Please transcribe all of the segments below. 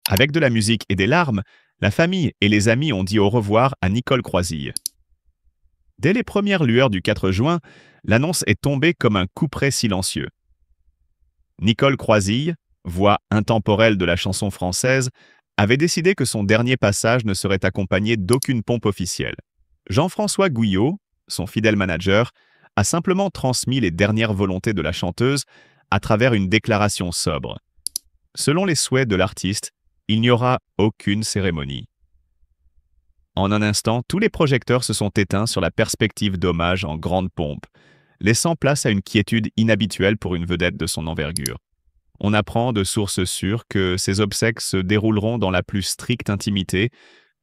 Avec de la musique et des larmes, la famille et les amis ont dit au revoir à Nicole Croisille. Dès les premières lueurs du 4 juin, l'annonce est tombée comme un couperet silencieux. Nicole Croisille, voix intemporelle de la chanson française, avait décidé que son dernier passage ne serait accompagné d'aucune pompe officielle. Jean-François Gouillot, son fidèle manager, a simplement transmis les dernières volontés de la chanteuse à travers une déclaration sobre. Selon les souhaits de l'artiste, il n'y aura aucune cérémonie. En un instant, tous les projecteurs se sont éteints sur la perspective d'hommage en grande pompe, laissant place à une quiétude inhabituelle pour une vedette de son envergure. On apprend de sources sûres que ces obsèques se dérouleront dans la plus stricte intimité,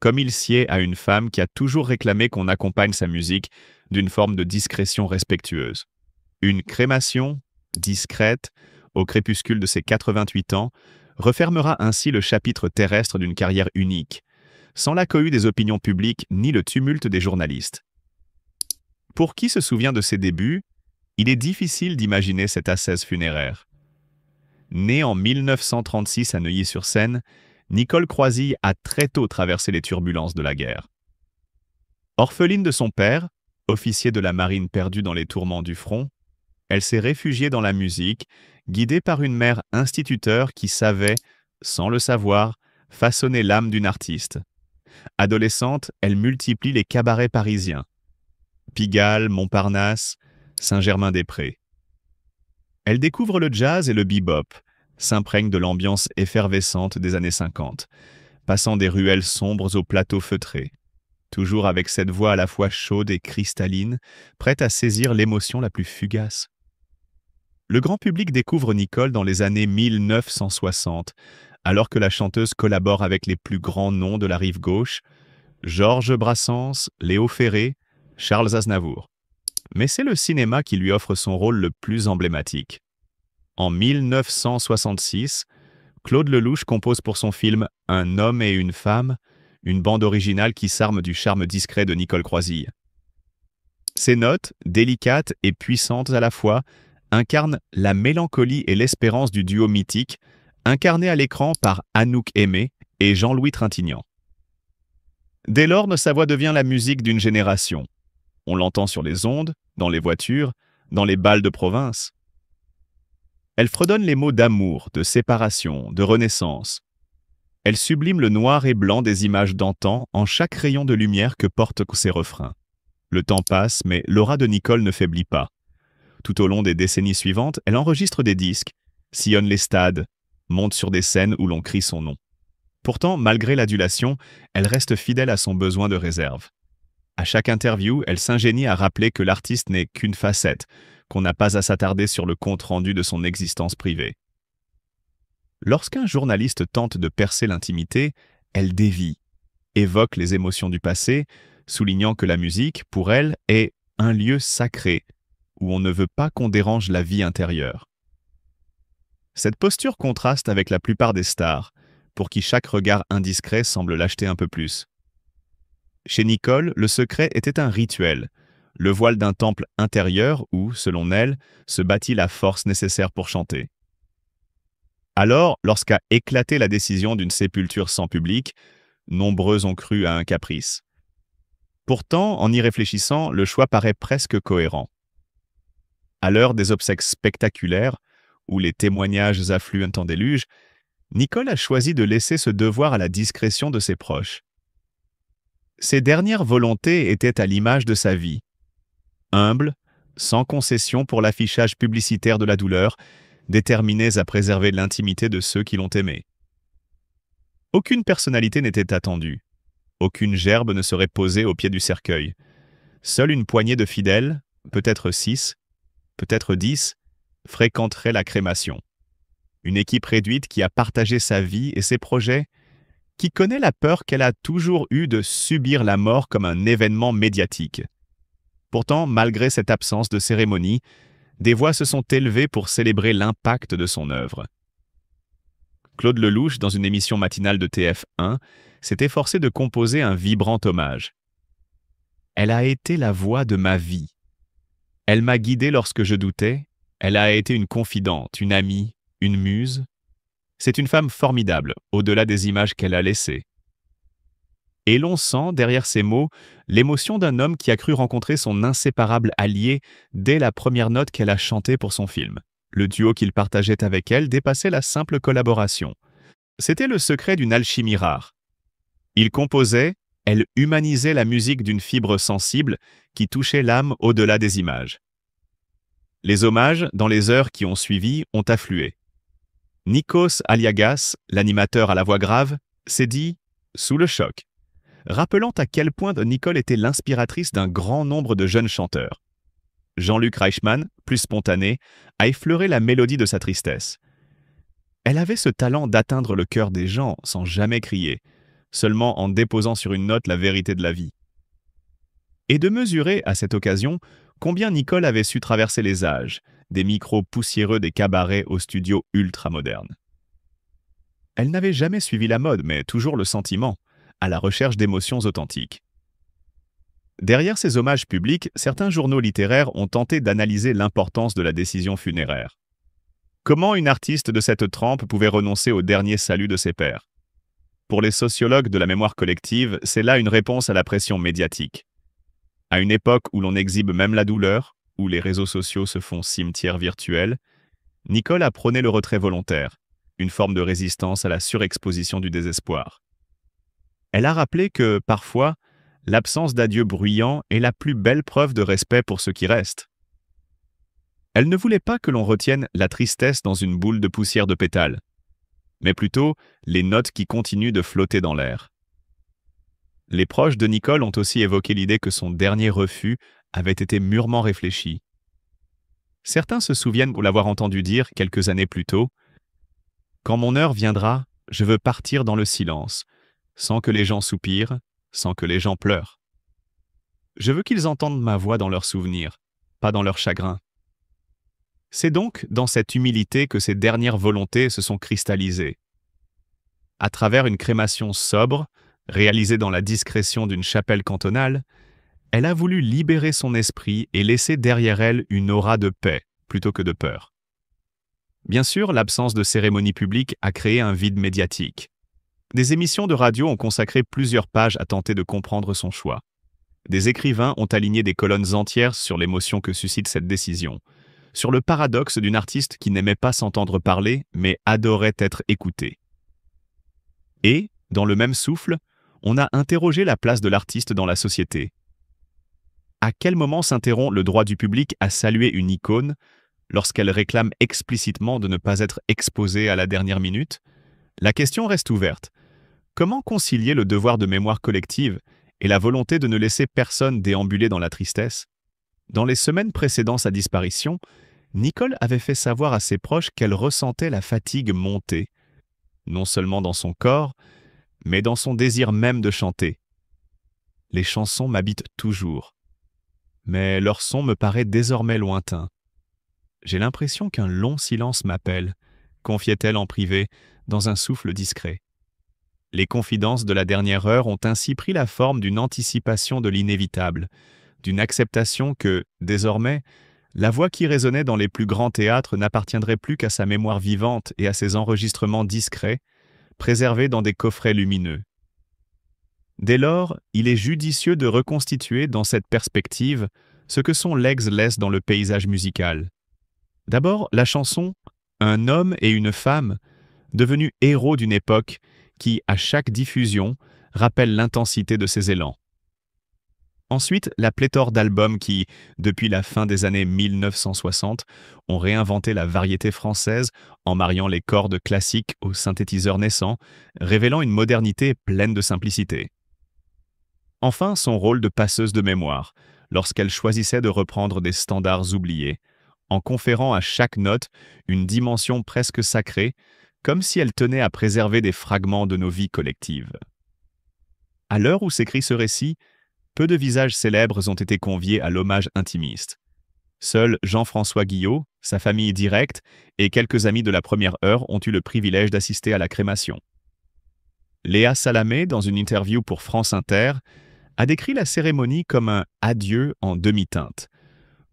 comme il sied à une femme qui a toujours réclamé qu'on accompagne sa musique d'une forme de discrétion respectueuse. Une crémation, discrète, au crépuscule de ses 88 ans, refermera ainsi le chapitre terrestre d'une carrière unique, sans la cohue des opinions publiques ni le tumulte des journalistes. Pour qui se souvient de ses débuts, il est difficile d'imaginer cette ascèse funéraire. Née en 1936 à Neuilly-sur-Seine, Nicole Croisille a très tôt traversé les turbulences de la guerre. Orpheline de son père, officier de la marine perdu dans les tourments du front, elle s'est réfugiée dans la musique, guidée par une mère instituteur qui savait, sans le savoir, façonner l'âme d'une artiste. Adolescente, elle multiplie les cabarets parisiens. Pigalle, Montparnasse, Saint-Germain-des-Prés. Elle découvre le jazz et le bebop, s'imprègne de l'ambiance effervescente des années 50, passant des ruelles sombres aux plateaux feutrés, toujours avec cette voix à la fois chaude et cristalline, prête à saisir l'émotion la plus fugace. Le grand public découvre Nicole dans les années 1960, alors que la chanteuse collabore avec les plus grands noms de la rive gauche, Georges Brassens, Léo Ferré, Charles Aznavour. Mais c'est le cinéma qui lui offre son rôle le plus emblématique. En 1966, Claude Lelouch compose pour son film Un homme et une femme, une bande originale qui s'arme du charme discret de Nicole Croisille. Ses notes, délicates et puissantes à la fois, incarnent la mélancolie et l'espérance du duo mythique, incarné à l'écran par Anouk Aimée et Jean-Louis Trintignant. Dès lors, sa voix devient la musique d'une génération. On l'entend sur les ondes, dans les voitures, dans les bals de province. Elle fredonne les mots d'amour, de séparation, de renaissance. Elle sublime le noir et blanc des images d'antan en chaque rayon de lumière que portent ses refrains. Le temps passe, mais l'aura de Nicole ne faiblit pas. Tout au long des décennies suivantes, elle enregistre des disques, sillonne les stades, monte sur des scènes où l'on crie son nom. Pourtant, malgré l'adulation, elle reste fidèle à son besoin de réserve. À chaque interview, elle s'ingénie à rappeler que l'artiste n'est qu'une facette, qu'on n'a pas à s'attarder sur le compte-rendu de son existence privée. Lorsqu'un journaliste tente de percer l'intimité, elle dévie, évoque les émotions du passé, soulignant que la musique, pour elle, est un lieu sacré, où on ne veut pas qu'on dérange la vie intérieure. Cette posture contraste avec la plupart des stars, pour qui chaque regard indiscret semble l'acheter un peu plus. Chez Nicole, le secret était un rituel, le voile d'un temple intérieur où, selon elle, se bâtit la force nécessaire pour chanter. Alors, lorsqu'a éclaté la décision d'une sépulture sans public, nombreux ont cru à un caprice. Pourtant, en y réfléchissant, le choix paraît presque cohérent. À l'heure des obsèques spectaculaires, où les témoignages affluent en déluge, Nicole a choisi de laisser ce devoir à la discrétion de ses proches. Ses dernières volontés étaient à l'image de sa vie. Humble, sans concession pour l'affichage publicitaire de la douleur, déterminés à préserver l'intimité de ceux qui l'ont aimé. Aucune personnalité n'était attendue. Aucune gerbe ne serait posée au pied du cercueil. Seule une poignée de fidèles, peut-être 6, peut-être 10, fréquenterait la crémation. Une équipe réduite qui a partagé sa vie et ses projets, qui connaît la peur qu'elle a toujours eue de subir la mort comme un événement médiatique. Pourtant, malgré cette absence de cérémonie, des voix se sont élevées pour célébrer l'impact de son œuvre. Claude Lelouch, dans une émission matinale de TF1, s'est efforcé de composer un vibrant hommage. « Elle a été la voix de ma vie. Elle m'a guidé lorsque je doutais. Elle a été une confidente, une amie, une muse. C'est une femme formidable, au-delà des images qu'elle a laissées. Et l'on sent, derrière ces mots, l'émotion d'un homme qui a cru rencontrer son inséparable allié dès la première note qu'elle a chantée pour son film. Le duo qu'il partageait avec elle dépassait la simple collaboration. C'était le secret d'une alchimie rare. Il composait, elle humanisait la musique d'une fibre sensible qui touchait l'âme au-delà des images. Les hommages, dans les heures qui ont suivi, ont afflué. Nikos Aliagas, l'animateur à la voix grave, s'est dit « sous le choc », rappelant à quel point Nicole était l'inspiratrice d'un grand nombre de jeunes chanteurs. Jean-Luc Reichmann, plus spontané, a effleuré la mélodie de sa tristesse. Elle avait ce talent d'atteindre le cœur des gens sans jamais crier, seulement en déposant sur une note la vérité de la vie. Et de mesurer, à cette occasion, combien Nicole avait su traverser les âges, des micros poussiéreux des cabarets aux studios ultra-modernes. Elle n'avait jamais suivi la mode, mais toujours le sentiment, à la recherche d'émotions authentiques. Derrière ces hommages publics, certains journaux littéraires ont tenté d'analyser l'importance de la décision funéraire. Comment une artiste de cette trempe pouvait renoncer au dernier salut de ses pairs? Pour les sociologues de la mémoire collective, c'est là une réponse à la pression médiatique. À une époque où l'on exhibe même la douleur, où les réseaux sociaux se font cimetière virtuel, Nicole a prôné le retrait volontaire, une forme de résistance à la surexposition du désespoir. Elle a rappelé que, parfois, l'absence d'adieu bruyant est la plus belle preuve de respect pour ce qui reste. Elle ne voulait pas que l'on retienne la tristesse dans une boule de poussière de pétales, mais plutôt les notes qui continuent de flotter dans l'air. Les proches de Nicole ont aussi évoqué l'idée que son dernier refus avait été mûrement réfléchi. Certains se souviennent pour l'avoir entendu dire quelques années plus tôt « Quand mon heure viendra, je veux partir dans le silence, sans que les gens soupirent, sans que les gens pleurent. Je veux qu'ils entendent ma voix dans leurs souvenirs, pas dans leur chagrin. » C'est donc dans cette humilité que ses dernières volontés se sont cristallisées. À travers une crémation sobre, réalisée dans la discrétion d'une chapelle cantonale, elle a voulu libérer son esprit et laisser derrière elle une aura de paix plutôt que de peur. Bien sûr, l'absence de cérémonie publique a créé un vide médiatique. Des émissions de radio ont consacré plusieurs pages à tenter de comprendre son choix. Des écrivains ont aligné des colonnes entières sur l'émotion que suscite cette décision, sur le paradoxe d'une artiste qui n'aimait pas s'entendre parler, mais adorait être écoutée. Et, dans le même souffle, on a interrogé la place de l'artiste dans la société. À quel moment s'interrompt le droit du public à saluer une icône lorsqu'elle réclame explicitement de ne pas être exposée à la dernière minute? La question reste ouverte. Comment concilier le devoir de mémoire collective et la volonté de ne laisser personne déambuler dans la tristesse? Dans les semaines précédant sa disparition, Nicole avait fait savoir à ses proches qu'elle ressentait la fatigue monter, non seulement dans son corps, mais dans son désir même de chanter. Les chansons m'habitent toujours, mais leur son me paraît désormais lointain. J'ai l'impression qu'un long silence m'appelle, confiait-elle en privé, dans un souffle discret. Les confidences de la dernière heure ont ainsi pris la forme d'une anticipation de l'inévitable, d'une acceptation que, désormais, la voix qui résonnait dans les plus grands théâtres n'appartiendrait plus qu'à sa mémoire vivante et à ses enregistrements discrets, préservés dans des coffrets lumineux. Dès lors, il est judicieux de reconstituer dans cette perspective ce que son legs laisse dans le paysage musical. D'abord, la chanson « Un homme et une femme », devenue héros d'une époque qui, à chaque diffusion, rappelle l'intensité de ses élans. Ensuite, la pléthore d'albums qui, depuis la fin des années 1960, ont réinventé la variété française en mariant les cordes classiques aux synthétiseurs naissants, révélant une modernité pleine de simplicité. Enfin, son rôle de passeuse de mémoire, lorsqu'elle choisissait de reprendre des standards oubliés, en conférant à chaque note une dimension presque sacrée, comme si elle tenait à préserver des fragments de nos vies collectives. À l'heure où s'écrit ce récit, peu de visages célèbres ont été conviés à l'hommage intimiste. Seul Jean-François Guillot, sa famille directe et quelques amis de la première heure ont eu le privilège d'assister à la crémation. Léa Salamé, dans une interview pour France Inter, a décrit la cérémonie comme un « adieu en demi-teinte »,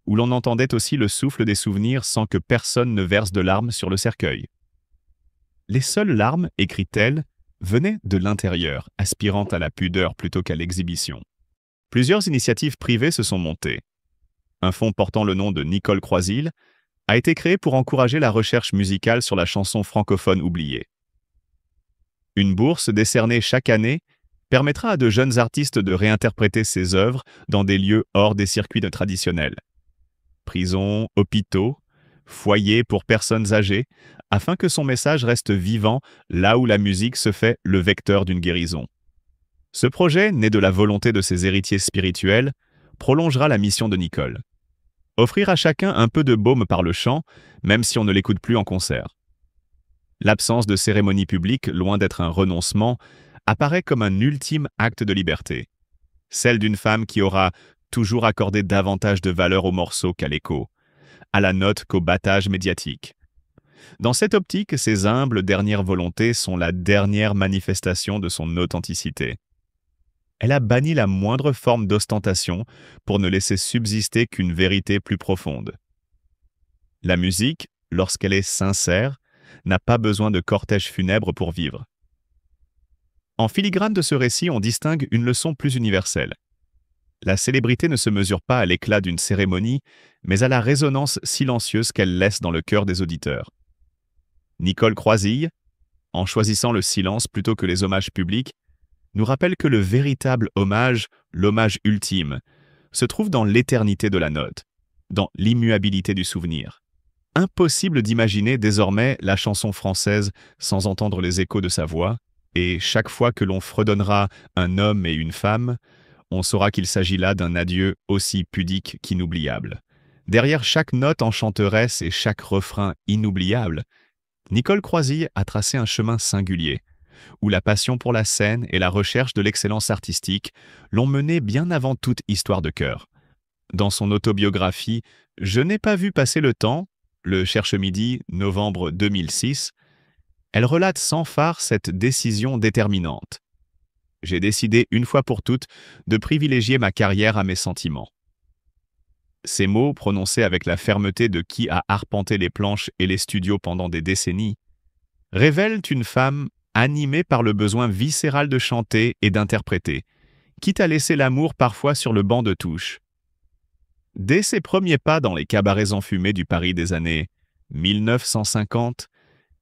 où l'on entendait aussi le souffle des souvenirs sans que personne ne verse de larmes sur le cercueil. Les seules larmes, écrit-elle, venaient de l'intérieur, aspirant à la pudeur plutôt qu'à l'exhibition. Plusieurs initiatives privées se sont montées. Un fonds portant le nom de Nicole Croisille a été créé pour encourager la recherche musicale sur la chanson francophone oubliée. Une bourse décernée chaque année permettra à de jeunes artistes de réinterpréter ces œuvres dans des lieux hors des circuits traditionnels. Prisons, hôpitaux, foyers pour personnes âgées, afin que son message reste vivant là où la musique se fait le vecteur d'une guérison. Ce projet, né de la volonté de ses héritiers spirituels, prolongera la mission de Nicole. Offrir à chacun un peu de baume par le chant, même si on ne l'écoute plus en concert. L'absence de cérémonie publique, loin d'être un renoncement, apparaît comme un ultime acte de liberté. Celle d'une femme qui aura toujours accordé davantage de valeur au morceau qu'à l'écho, à la note qu'au battage médiatique. Dans cette optique, ses humbles dernières volontés sont la dernière manifestation de son authenticité. Elle a banni la moindre forme d'ostentation pour ne laisser subsister qu'une vérité plus profonde. La musique, lorsqu'elle est sincère, n'a pas besoin de cortège funèbre pour vivre. En filigrane de ce récit, on distingue une leçon plus universelle. La célébrité ne se mesure pas à l'éclat d'une cérémonie, mais à la résonance silencieuse qu'elle laisse dans le cœur des auditeurs. Nicole Croisille, en choisissant le silence plutôt que les hommages publics, nous rappelle que le véritable hommage, l'hommage ultime, se trouve dans l'éternité de la note, dans l'immuabilité du souvenir. Impossible d'imaginer désormais la chanson française sans entendre les échos de sa voix, et chaque fois que l'on fredonnera un homme et une femme, on saura qu'il s'agit là d'un adieu aussi pudique qu'inoubliable. Derrière chaque note enchanteresse et chaque refrain inoubliable, Nicole Croisille a tracé un chemin singulier, où la passion pour la scène et la recherche de l'excellence artistique l'ont menée bien avant toute histoire de cœur. Dans son autobiographie « Je n'ai pas vu passer le temps », le Cherche-Midi, novembre 2006, elle relate sans phare cette décision déterminante. « J'ai décidé une fois pour toutes de privilégier ma carrière à mes sentiments. » Ces mots, prononcés avec la fermeté de qui a arpenté les planches et les studios pendant des décennies, révèlent une femme animée par le besoin viscéral de chanter et d'interpréter, quitte à laisser l'amour parfois sur le banc de touche. Dès ses premiers pas dans les cabarets enfumés du Paris des années 1950,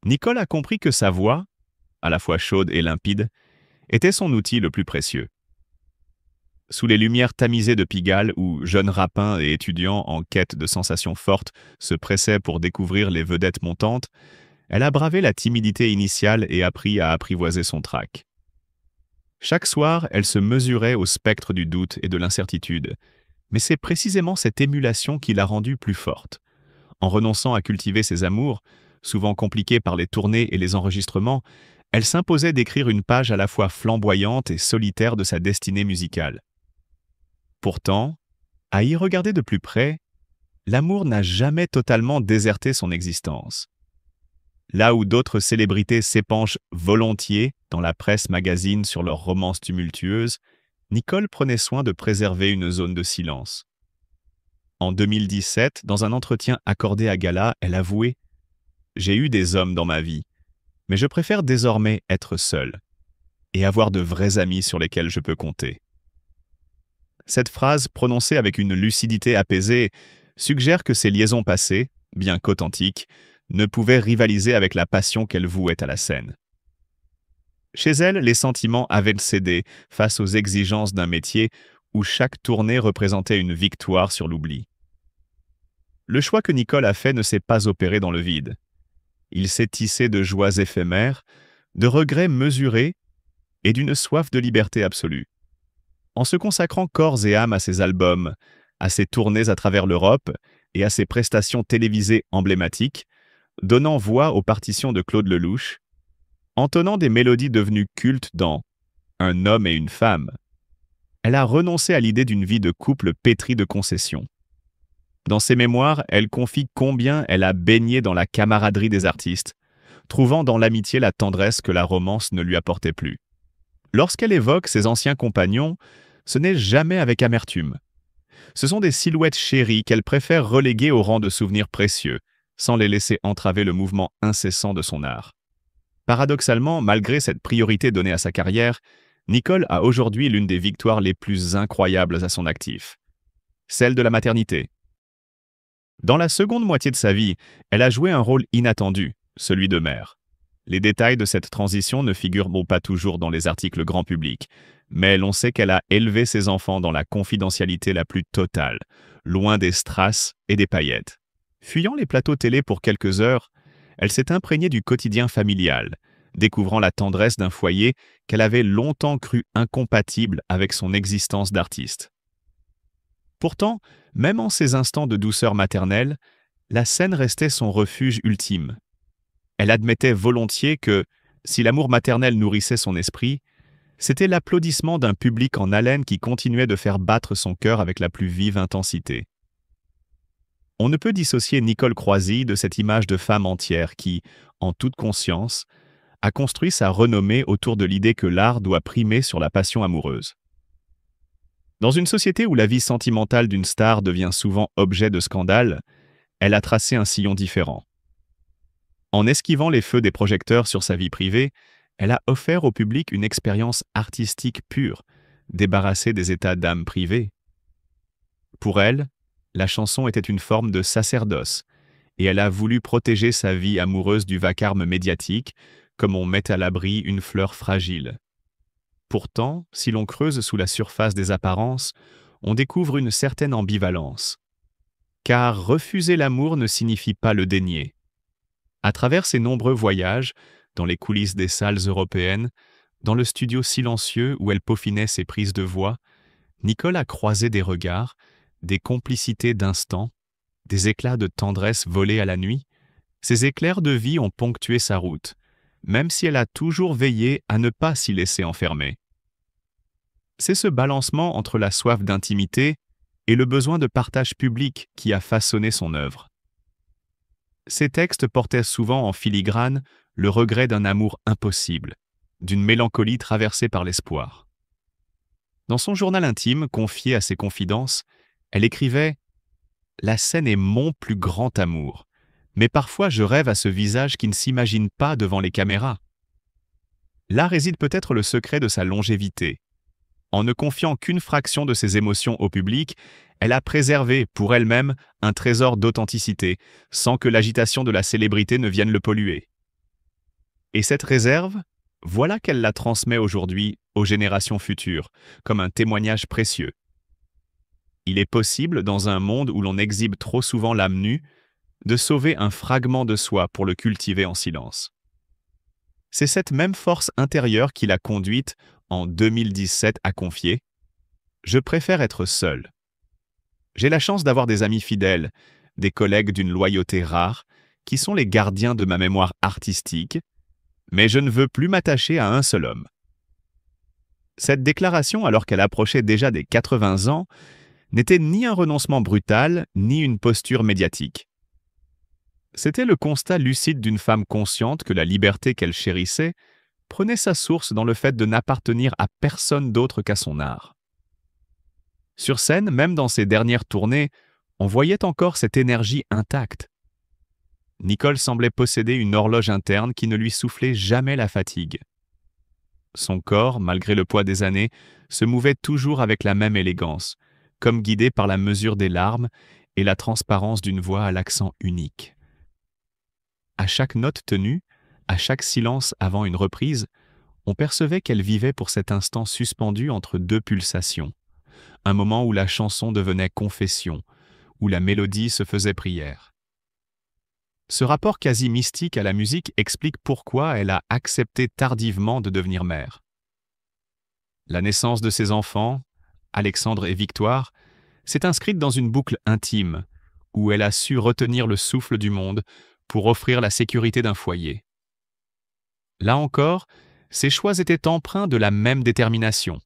Nicole a compris que sa voix, à la fois chaude et limpide, était son outil le plus précieux. Sous les lumières tamisées de Pigalle, où jeunes rapins et étudiants en quête de sensations fortes se pressaient pour découvrir les vedettes montantes, elle a bravé la timidité initiale et appris à apprivoiser son trac. Chaque soir, elle se mesurait au spectre du doute et de l'incertitude, mais c'est précisément cette émulation qui l'a rendue plus forte. En renonçant à cultiver ses amours, souvent compliqués par les tournées et les enregistrements, elle s'imposait d'écrire une page à la fois flamboyante et solitaire de sa destinée musicale. Pourtant, à y regarder de plus près, l'amour n'a jamais totalement déserté son existence. Là où d'autres célébrités s'épanchent volontiers dans la presse magazine sur leurs romances tumultueuses, Nicole prenait soin de préserver une zone de silence. En 2017, dans un entretien accordé à Gala, elle avouait « J'ai eu des hommes dans ma vie, mais je préfère désormais être seule et avoir de vrais amis sur lesquels je peux compter. » Cette phrase, prononcée avec une lucidité apaisée, suggère que ses liaisons passées, bien qu'authentiques, ne pouvaient rivaliser avec la passion qu'elle vouait à la scène. Chez elle, les sentiments avaient cédé face aux exigences d'un métier où chaque tournée représentait une victoire sur l'oubli. Le choix que Nicole a fait ne s'est pas opéré dans le vide. Il s'est tissé de joies éphémères, de regrets mesurés et d'une soif de liberté absolue. En se consacrant corps et âme à ses albums, à ses tournées à travers l'Europe et à ses prestations télévisées emblématiques, donnant voix aux partitions de Claude Lelouch, entonnant des mélodies devenues cultes dans « Un homme et une femme », elle a renoncé à l'idée d'une vie de couple pétrie de concessions. Dans ses mémoires, elle confie combien elle a baigné dans la camaraderie des artistes, trouvant dans l'amitié la tendresse que la romance ne lui apportait plus. Lorsqu'elle évoque ses anciens compagnons, ce n'est jamais avec amertume. Ce sont des silhouettes chéries qu'elle préfère reléguer au rang de souvenirs précieux, sans les laisser entraver le mouvement incessant de son art. Paradoxalement, malgré cette priorité donnée à sa carrière, Nicole a aujourd'hui l'une des victoires les plus incroyables à son actif, celle de la maternité. Dans la seconde moitié de sa vie, elle a joué un rôle inattendu, celui de mère. Les détails de cette transition ne figurent pas toujours dans les articles grand public, mais l'on sait qu'elle a élevé ses enfants dans la confidentialité la plus totale, loin des strass et des paillettes. Fuyant les plateaux télé pour quelques heures, elle s'est imprégnée du quotidien familial, découvrant la tendresse d'un foyer qu'elle avait longtemps cru incompatible avec son existence d'artiste. Pourtant, même en ces instants de douceur maternelle, la scène restait son refuge ultime. Elle admettait volontiers que, si l'amour maternel nourrissait son esprit, c'était l'applaudissement d'un public en haleine qui continuait de faire battre son cœur avec la plus vive intensité. On ne peut dissocier Nicole Croisille de cette image de femme entière qui, en toute conscience, a construit sa renommée autour de l'idée que l'art doit primer sur la passion amoureuse. Dans une société où la vie sentimentale d'une star devient souvent objet de scandale, elle a tracé un sillon différent. En esquivant les feux des projecteurs sur sa vie privée, elle a offert au public une expérience artistique pure, débarrassée des états d'âme privés. Pour elle, la chanson était une forme de sacerdoce, et elle a voulu protéger sa vie amoureuse du vacarme médiatique, comme on met à l'abri une fleur fragile. Pourtant, si l'on creuse sous la surface des apparences, on découvre une certaine ambivalence. Car refuser l'amour ne signifie pas le dénier. À travers ses nombreux voyages, dans les coulisses des salles européennes, dans le studio silencieux où elle peaufinait ses prises de voix, Nicole a croisé des regards, des complicités d'instants, des éclats de tendresse volés à la nuit. Ces éclairs de vie ont ponctué sa route, même si elle a toujours veillé à ne pas s'y laisser enfermer. C'est ce balancement entre la soif d'intimité et le besoin de partage public qui a façonné son œuvre. Ces textes portaient souvent en filigrane le regret d'un amour impossible, d'une mélancolie traversée par l'espoir. Dans son journal intime, confié à ses confidences, elle écrivait « La scène est mon plus grand amour, mais parfois je rêve à ce visage qui ne s'imagine pas devant les caméras. » Là réside peut-être le secret de sa longévité. En ne confiant qu'une fraction de ses émotions au public, elle a préservé pour elle-même un trésor d'authenticité, sans que l'agitation de la célébrité ne vienne le polluer. Et cette réserve, voilà qu'elle la transmet aujourd'hui aux générations futures, comme un témoignage précieux. Il est possible, dans un monde où l'on exhibe trop souvent l'âme nue, de sauver un fragment de soi pour le cultiver en silence. C'est cette même force intérieure qui l'a conduite, en 2017, à confier « Je préfère être seule. J'ai la chance d'avoir des amis fidèles, des collègues d'une loyauté rare, qui sont les gardiens de ma mémoire artistique, mais je ne veux plus m'attacher à un seul homme. » Cette déclaration, alors qu'elle approchait déjà des 80 ans, n'était ni un renoncement brutal, ni une posture médiatique. C'était le constat lucide d'une femme consciente que la liberté qu'elle chérissait prenait sa source dans le fait de n'appartenir à personne d'autre qu'à son art. Sur scène, même dans ses dernières tournées, on voyait encore cette énergie intacte. Nicole semblait posséder une horloge interne qui ne lui soufflait jamais la fatigue. Son corps, malgré le poids des années, se mouvait toujours avec la même élégance, comme guidé par la mesure des larmes et la transparence d'une voix à l'accent unique. À chaque note tenue, à chaque silence avant une reprise, on percevait qu'elle vivait pour cet instant suspendu entre deux pulsations, un moment où la chanson devenait confession, où la mélodie se faisait prière. Ce rapport quasi mystique à la musique explique pourquoi elle a accepté tardivement de devenir mère. La naissance de ses enfants, Alexandre et Victoire, s'est inscrite dans une boucle intime, où elle a su retenir le souffle du monde pour offrir la sécurité d'un foyer. Là encore, ses choix étaient empreints de la même détermination.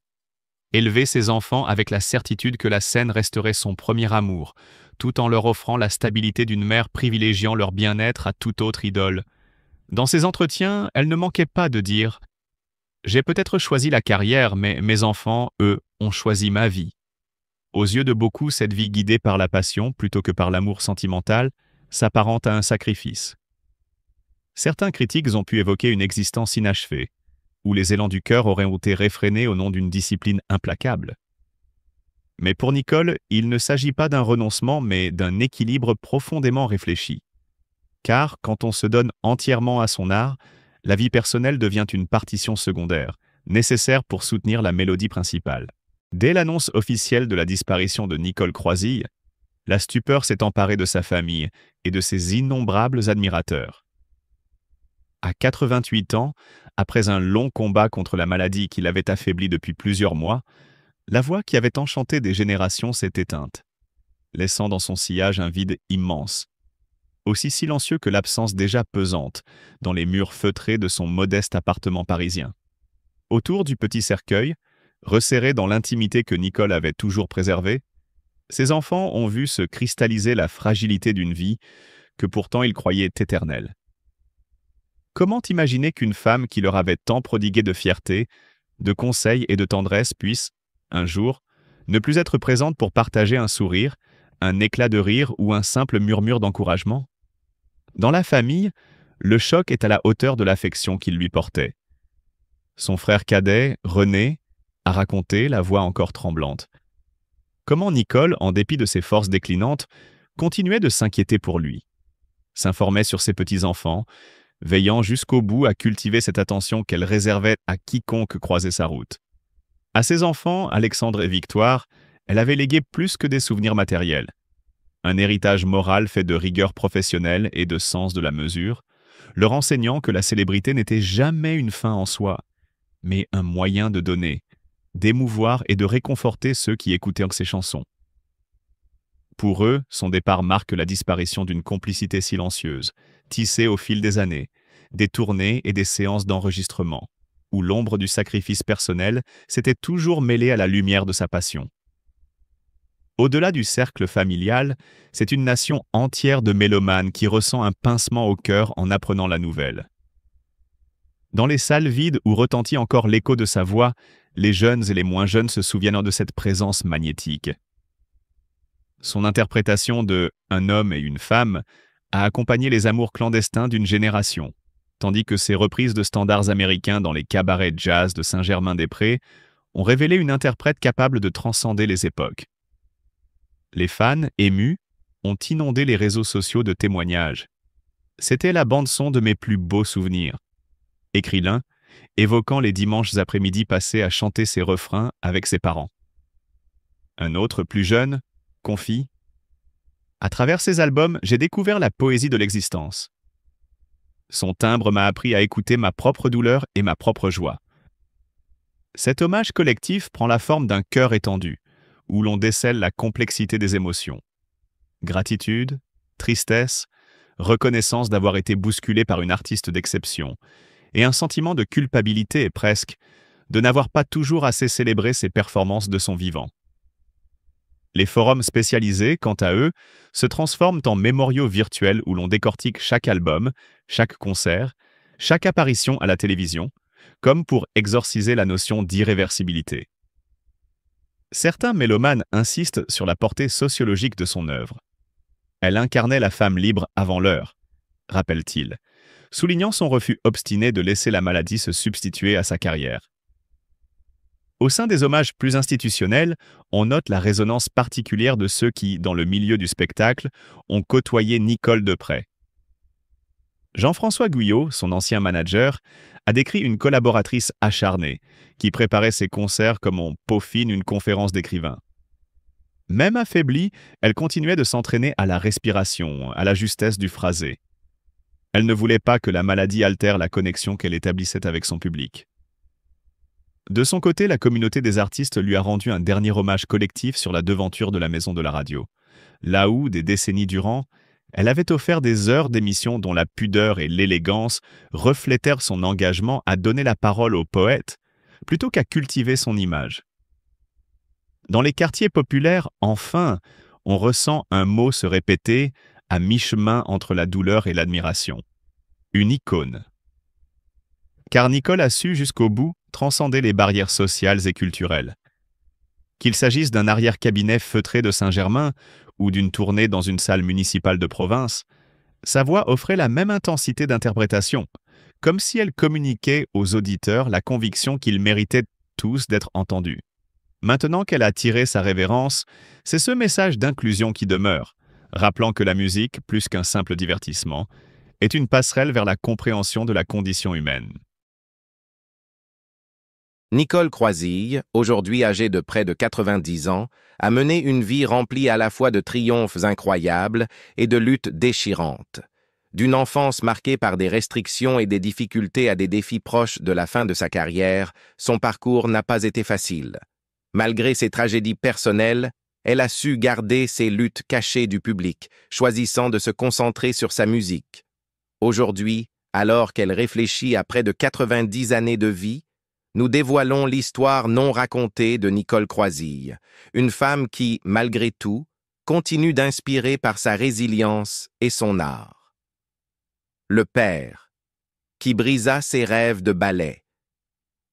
Élever ses enfants avec la certitude que la scène resterait son premier amour, tout en leur offrant la stabilité d'une mère privilégiant leur bien-être à toute autre idole. Dans ses entretiens, elle ne manquait pas de dire « J'ai peut-être choisi la carrière, mais mes enfants, eux, ont choisi ma vie. » Aux yeux de beaucoup, cette vie guidée par la passion plutôt que par l'amour sentimental s'apparente à un sacrifice. Certains critiques ont pu évoquer une existence inachevée, où les élans du cœur auraient été réfrénés au nom d'une discipline implacable. Mais pour Nicole, il ne s'agit pas d'un renoncement, mais d'un équilibre profondément réfléchi. Car quand on se donne entièrement à son art, la vie personnelle devient une partition secondaire, nécessaire pour soutenir la mélodie principale. Dès l'annonce officielle de la disparition de Nicole Croisille, la stupeur s'est emparée de sa famille et de ses innombrables admirateurs. À 88 ans, après un long combat contre la maladie qui l'avait affaibli depuis plusieurs mois, la voix qui avait enchanté des générations s'est éteinte, laissant dans son sillage un vide immense, aussi silencieux que l'absence déjà pesante dans les murs feutrés de son modeste appartement parisien. Autour du petit cercueil, resserré dans l'intimité que Nicole avait toujours préservée, ses enfants ont vu se cristalliser la fragilité d'une vie que pourtant ils croyaient éternelle. Comment imaginer qu'une femme qui leur avait tant prodigué de fierté, de conseils et de tendresse puisse, un jour, ne plus être présente pour partager un sourire, un éclat de rire ou un simple murmure d'encouragement? Dans la famille, le choc est à la hauteur de l'affection qu'il lui portait. Son frère cadet, René, a raconté, la voix encore tremblante, comment Nicole, en dépit de ses forces déclinantes, continuait de s'inquiéter pour lui, s'informait sur ses petits-enfants, veillant jusqu'au bout à cultiver cette attention qu'elle réservait à quiconque croisait sa route. À ses enfants, Alexandre et Victoire, elle avait légué plus que des souvenirs matériels. Un héritage moral fait de rigueur professionnelle et de sens de la mesure, leur enseignant que la célébrité n'était jamais une fin en soi, mais un moyen de donner, d'émouvoir et de réconforter ceux qui écoutaient ses chansons. Pour eux, son départ marque la disparition d'une complicité silencieuse, tissée au fil des années, des tournées et des séances d'enregistrement, où l'ombre du sacrifice personnel s'était toujours mêlée à la lumière de sa passion. Au-delà du cercle familial, c'est une nation entière de mélomanes qui ressent un pincement au cœur en apprenant la nouvelle. Dans les salles vides où retentit encore l'écho de sa voix, les jeunes et les moins jeunes se souviennent de cette présence magnétique. Son interprétation de « Un homme et une femme » a accompagné les amours clandestins d'une génération, tandis que ses reprises de standards américains dans les cabarets jazz de Saint-Germain-des-Prés ont révélé une interprète capable de transcender les époques. Les fans, émus, ont inondé les réseaux sociaux de témoignages. « C'était la bande-son de mes plus beaux souvenirs », écrit l'un, évoquant les dimanches après-midi passés à chanter ses refrains avec ses parents. Un autre, plus jeune, confie « À travers ces albums, j'ai découvert la poésie de l'existence. Son timbre m'a appris à écouter ma propre douleur et ma propre joie. » Cet hommage collectif prend la forme d'un cœur étendu, où l'on décèle la complexité des émotions. Gratitude, tristesse, reconnaissance d'avoir été bousculé par une artiste d'exception, et un sentiment de culpabilité et presque de n'avoir pas toujours assez célébré ses performances de son vivant. Les forums spécialisés, quant à eux, se transforment en mémoriaux virtuels où l'on décortique chaque album, chaque concert, chaque apparition à la télévision, comme pour exorciser la notion d'irréversibilité. Certains mélomanes insistent sur la portée sociologique de son œuvre. Elle incarnait la femme libre avant l'heure, rappelle-t-il, soulignant son refus obstiné de laisser la maladie se substituer à sa carrière. Au sein des hommages plus institutionnels, on note la résonance particulière de ceux qui, dans le milieu du spectacle, ont côtoyé Nicole de près. Jean-François Guyot, son ancien manager, a décrit une collaboratrice acharnée, qui préparait ses concerts comme on peaufine une conférence d'écrivain. Même affaiblie, elle continuait de s'entraîner à la respiration, à la justesse du phrasé. Elle ne voulait pas que la maladie altère la connexion qu'elle établissait avec son public. De son côté, la communauté des artistes lui a rendu un dernier hommage collectif sur la devanture de la Maison de la Radio, là où, des décennies durant, elle avait offert des heures d'émissions dont la pudeur et l'élégance reflétèrent son engagement à donner la parole au poète, plutôt qu'à cultiver son image. Dans les quartiers populaires, enfin, on ressent un mot se répéter à mi-chemin entre la douleur et l'admiration. Une icône. Car Nicole a su jusqu'au bout transcender les barrières sociales et culturelles. Qu'il s'agisse d'un arrière-cabinet feutré de Saint-Germain ou d'une tournée dans une salle municipale de province, Sa voix offrait la même intensité d'interprétation, comme si elle communiquait aux auditeurs la conviction qu'ils méritaient tous d'être entendus. Maintenant qu'elle a tiré sa révérence, c'est ce message d'inclusion qui demeure, rappelant que la musique, plus qu'un simple divertissement, est une passerelle vers la compréhension de la condition humaine. Nicole Croisille, aujourd'hui âgée de près de 90 ans, a mené une vie remplie à la fois de triomphes incroyables et de luttes déchirantes. D'une enfance marquée par des restrictions et des difficultés à des défis proches de la fin de sa carrière, son parcours n'a pas été facile. Malgré ses tragédies personnelles, elle a su garder ses luttes cachées du public, choisissant de se concentrer sur sa musique. Aujourd'hui, alors qu'elle réfléchit à près de 90 années de vie, nous dévoilons l'histoire non racontée de Nicole Croisille, une femme qui, malgré tout, continue d'inspirer par sa résilience et son art. Le père, qui brisa ses rêves de ballet.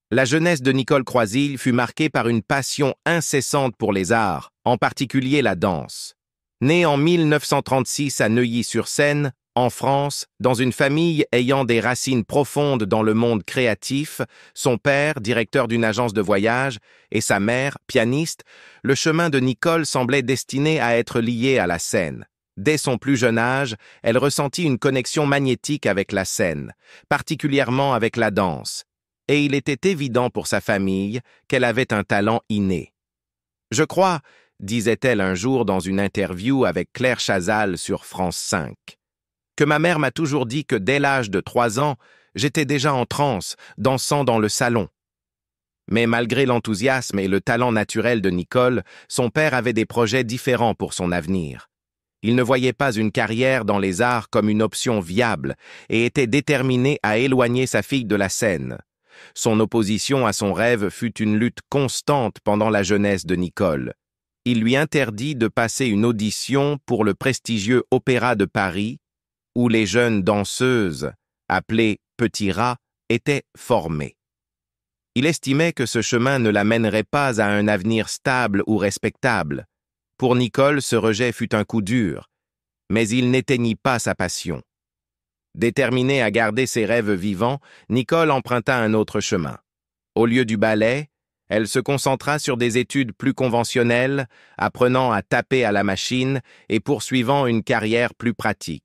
La jeunesse de Nicole Croisille fut marquée par une passion incessante pour les arts, en particulier la danse. Née en 1936 à Neuilly-sur-Seine, en France, dans une famille ayant des racines profondes dans le monde créatif, son père, directeur d'une agence de voyage, et sa mère, pianiste, le chemin de Nicole semblait destiné à être lié à la scène. Dès son plus jeune âge, elle ressentit une connexion magnétique avec la scène, particulièrement avec la danse, et il était évident pour sa famille qu'elle avait un talent inné. « Je crois », disait-elle un jour dans une interview avec Claire Chazal sur France 5, que ma mère m'a toujours dit que dès l'âge de 3 ans, j'étais déjà en transe, dansant dans le salon. Mais malgré l'enthousiasme et le talent naturel de Nicole, son père avait des projets différents pour son avenir. Il ne voyait pas une carrière dans les arts comme une option viable et était déterminé à éloigner sa fille de la scène. Son opposition à son rêve fut une lutte constante pendant la jeunesse de Nicole. Il lui interdit de passer une audition pour le prestigieux Opéra de Paris, où les jeunes danseuses, appelées petits rats, étaient formées. Il estimait que ce chemin ne la mènerait pas à un avenir stable ou respectable. Pour Nicole, ce rejet fut un coup dur, mais il n'éteignit pas sa passion. Déterminée à garder ses rêves vivants, Nicole emprunta un autre chemin. Au lieu du ballet, elle se concentra sur des études plus conventionnelles, apprenant à taper à la machine et poursuivant une carrière plus pratique.